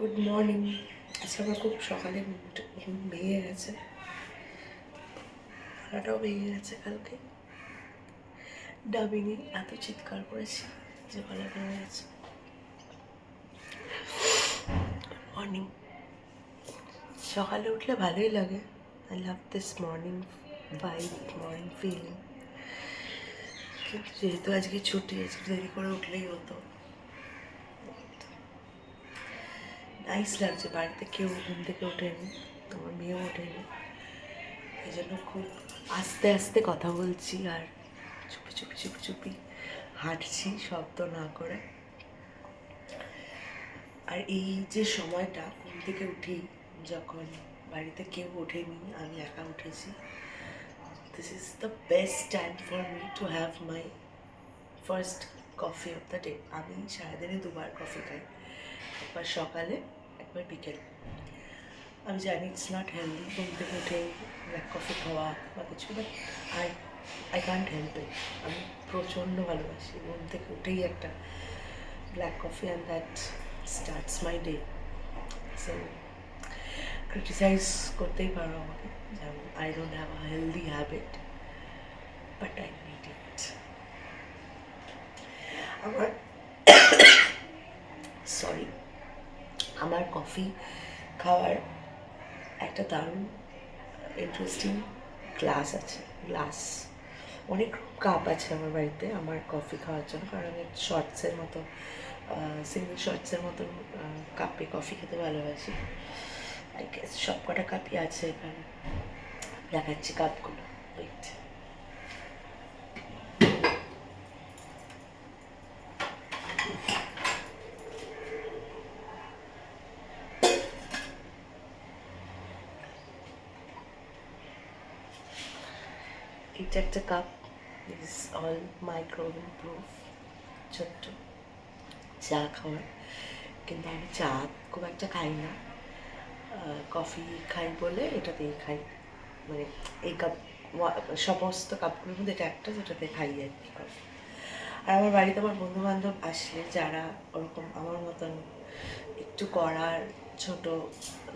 Good morning. আজকে আমার খুব সকালে ঘুম ভেঙে গেছে, গলাটাও ভেঙে গেছে। কালকে ডাবিংয়ে এত চিৎকার করেছি যে গলা ভেঙে গেছে। মর্নিং, সকালে উঠলে ভালোই লাগে। I love this morning vibe, morning feeling. কিন্তু যেহেতু আজকে ছুটি, আজকে দেরি করে উঠলেই হতো। নাইস লাগছে, বাড়িতে কেউ ঘুম থেকে ওঠেনি, আমার মেয়েও ওঠেনি, এই জন্য খুব আস্তে আস্তে কথা বলছি আর চুপি চুপি চুপি চুপি হাঁটছি শব্দ না করে। আর এই যে সময়টা ঘুম থেকে উঠি, যখন বাড়িতে কেউ ওঠেনি, আমি একা উঠেছি, this is the best time for me to have my first coffee of the day. আমি সারাদিনে দুবার কফি খাই, একবার সকালে, একবার বিকেলে। আমি জানি ইটস নট হেলদি ঘুম থেকে উঠে ব্ল্যাক কফি খাওয়া বা কিছু, but I can't help it. আমি প্রচণ্ড ভালোবাসি ঘুম থেকে উঠেই একটা black coffee, and that starts my day. So criticise করতেই পারো আমাকে, যেমন I don't have a healthy habit, but I need it. আমার সরি আমার কফি খাওয়ার একটা দারুণ ইন্টারেস্টিং গ্লাস অনেক কাপ আছে আমার বাড়িতে আমার কফি খাওয়ার জন্য, কারণ আমি শর্টসের মতো সিঙ্গেল শর্টসের মতন কাপে কফি খেতে ভালোবাসি। আই গেস সব কটা কাপই আছে এখানে, দেখাচ্ছি কাপগুলো। ওয়েট, এটা একটা cup, is all microwave proof, ছোট্ট চা খাওয়ার। কিন্তু আমি চা খুব একটা খাই না, কফি খাই বলে এটাতেই খাই। মানে এই কাপ, সমস্ত কাপগুলোর মধ্যে এটা একটা যেটাতে খাই আর কি কফি। আর আমার বাড়িতে আমার বন্ধুবান্ধব আসলে, যারা ওরকম আমার মতন একটু করার ছোট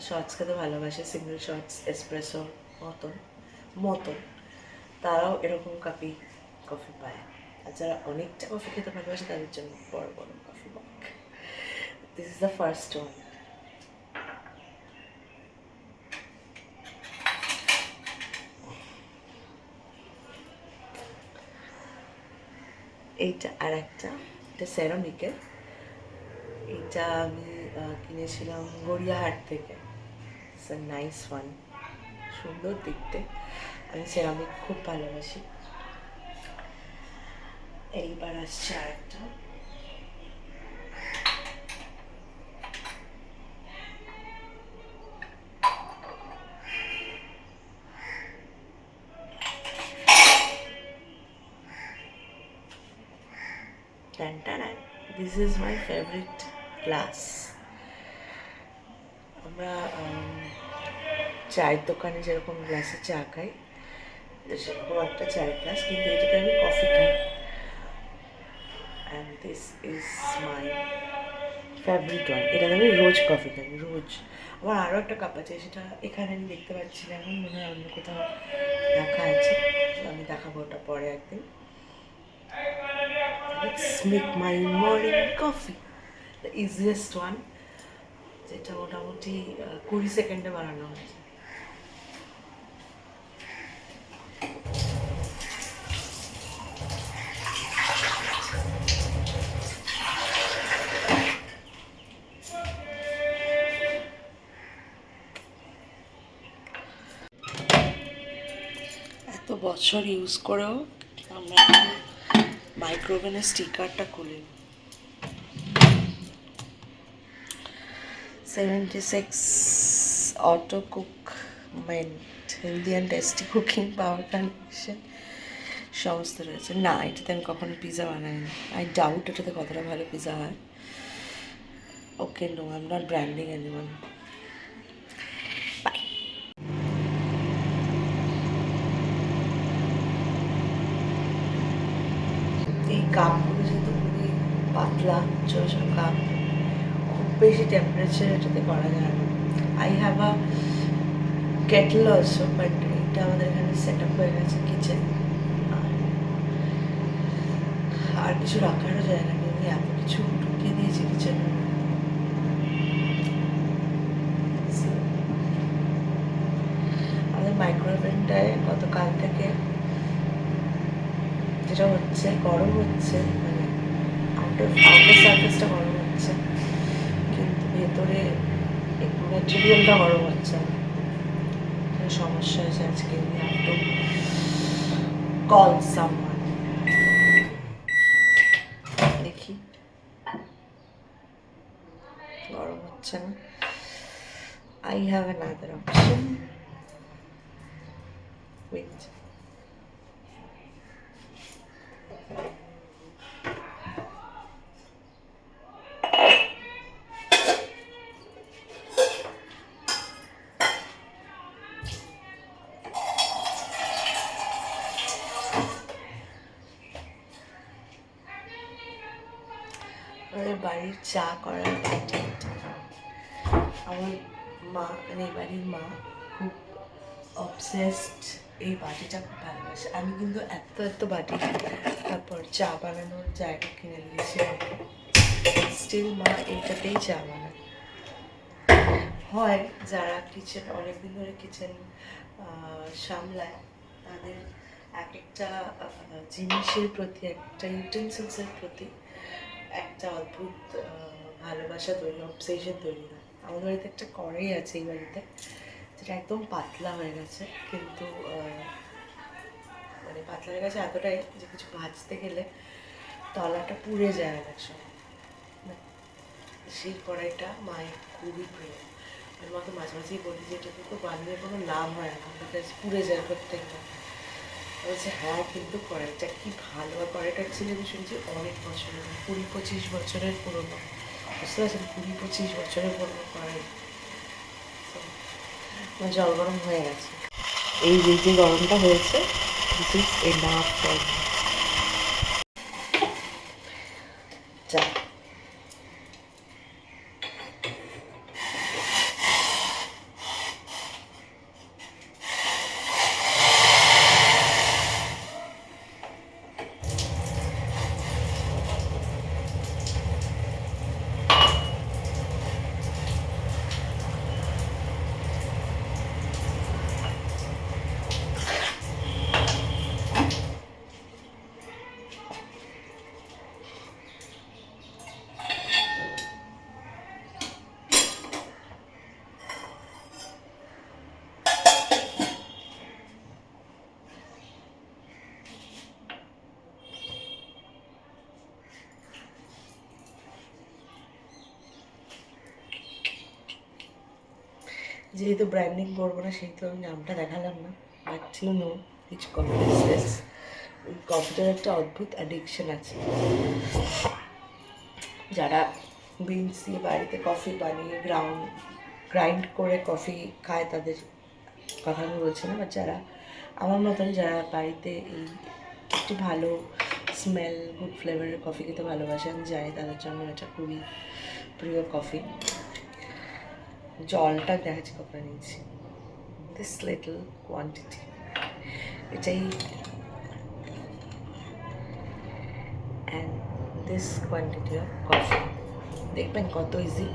শর্টস খেতে ভালোবাসে, সিঙ্গেল শর্টস এসপ্রেসোর মতন মতন তারাও এরকম কাপি কফি পায়। আর যারা অনেকটা কফি খেতে ভালোবাসে তাদের জন্য বড় বড় coffee mug. This is the first one. এইটা আর একটা, এটা সেরামিকের। এটা আমি কিনেছিলাম গড়িয়াহাট থেকে। ইটস আ নাইস ওয়ান, সুন্দর দেখতে। আমি সেরামিক খুব ভালোবাসি। এইবার আসছে আর একটা, this is my favourite glass. আমরা চায়ের দোকানে যেরকম গ্লাসে চা খাই, সেরকম একটা চায়ের গ্লাস, কিন্তু এটাতে আমি কফি খাই। And this is my favourite one. এটাতে আমি রোজ কফি খাই, রোজ। আমার আরও একটা কাপ আছে, সেটা এখানে আমি দেখতে পাচ্ছি না এখন, মনে হয় অন্য কোথাও রাখা আছে, আমি দেখাবো ওটা পরে একদিন। Let's make my morning coffee, the easiest one, যেটা মোটামুটি 20 সেকেন্ডে বানানো হয়েছে। এত বছর ইউজ করেও আমরা মাইক্রোওভেনের স্টিকারটা খুলি। 76 অটো কুকমেন্ট, healthy and tasty cooking power condition সমস্ত রয়েছে। না, এটাতে আমি কখনো পিৎজা বানাইনি। আই ডাউট এটাতে কতটা ভালো পিৎজা হয়। Okay, no, I am not branding anyone. এই কাপগুলো যেহেতু খুবই পাতলা, ছোটো ছোটো কাপ, খুব বেশি টেম্পারেচার এটাতে করা যায় না। I have a Kettle also, but এটা আমাদের এখানে সেট আপ হয়ে গেছে কিচেন, আর কিছু রাখারও জায়গা নেই, আমি এত কিছু ঢুকিয়ে দিয়েছি কিচেনে। আমাদের মাইক্রোওভেনটায় গতকাল থেকে যেটা হচ্ছে, গরম হচ্ছে, মানে আউটার সারফেসটা গরম হচ্ছে, কিন্তু ভেতরে একটু ম্যাটেরিয়ালটা গরম হচ্ছে না। সমস্যা হয়েছে আজকে, একটু কল সামওয়ান, দেখি গরম হচ্ছে না। I have another option. Wait. আমাদের বাড়ির চা করার বাটি, আমার মা মানে এই বাড়ির মা খুব অবসেসড, এই বাটিটা খুব ভালোবাসে। আমি কিন্তু এত এত বাটি, তারপর চা বানানোর জায়গা কিনে নিয়েছি, স্টিল মা এইটাতেই চা বানায়। হয় যারা কিচেন অনেকদিন ধরে কিচেন সামলায়, তাদের এক একটা জিনিসের প্রতি, একটা ইউটেন্সিলসের প্রতি একটা অদ্ভুত ভালোবাসা তৈরি, অবসেশন তৈরি হয়। আমাদের বাড়িতে একটা কড়াই আছে এই বাড়িতে, যেটা একদম পাতলা হয়ে গেছে, কিন্তু মানে পাতলা হয়ে গেছে এতটাই যে কিছু ভাজতে গেলে তলাটা পুড়ে যায় অনেক সময়। সেই কড়াইটা মায়ের খুবই প্রিয়। আমি মাকে মাঝে মাঝেই বলি যে এটাতে তো বানিয়ে কোনো লাভ হয় না, বিকজ পুড়ে যায় প্রত্যেকটা। বলছে হ্যাঁ, কিন্তু কড়াইটা কি ভালো। আর কড়াইটা ছিল আমি শুনছি অনেক বছরের, 20-25 বছরের পুরোনো। বুঝতে পারছেন, 20-25 বছরের পুরোনো কড়াই। জল গরম হয়ে গেছে, এই যে গরমটা হয়েছে, this is enough for me. চা যেহেতু ব্র্যান্ডিং করবো না, সেহেতু আমি নামটা দেখালাম না, but you know which coffee is this. ওই কফিটার একটা অদ্ভুত অ্যাডিকশন আছে। যারা বিনস দিয়ে বাড়িতে কফি বানিয়ে গ্রাইন্ড করে কফি খায়, তাদের কথা আমি বলছি না, বাট যারা আমার মতন, যারা বাড়িতে এই একটু ভালো স্মেল, গুড ফ্লেভারের কফি খেতে ভালোবাসে, আমি জানি তাদের জন্য এটা খুবই প্রিয় কফি। জলটা দেখাচ্ছি কতটা নিয়েছি, দিস লিটল কোয়ান্টিটি, এটাই, and this quantity of coffee. দেখবেন কত ইজি,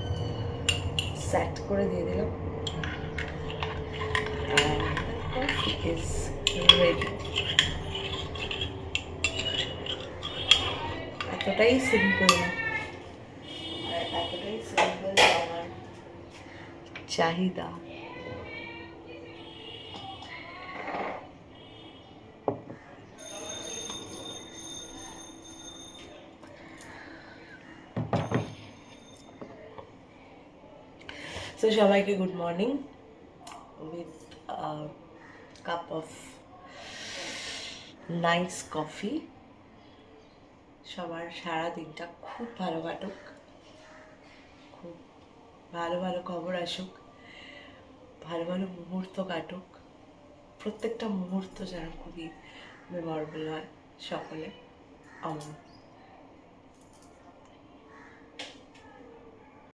সেট করে দিয়ে দিলাম, অ্যান্ড কফি ইজ রেডি। এতটাই সিম্পল, আর এতটাই সিম্পল আমার চাহিদা। সো সবাইকে good morning with cup of nice coffee. সবার সারা দিনটা খুব ভালো কাটুক, খুব ভালো ভালো খবর আসুক, ভালো ভালো মুহূর্ত কাটুক, প্রত্যেকটা মুহূর্ত যেন খুবই মেমোরেবল হয় সকলে। আমার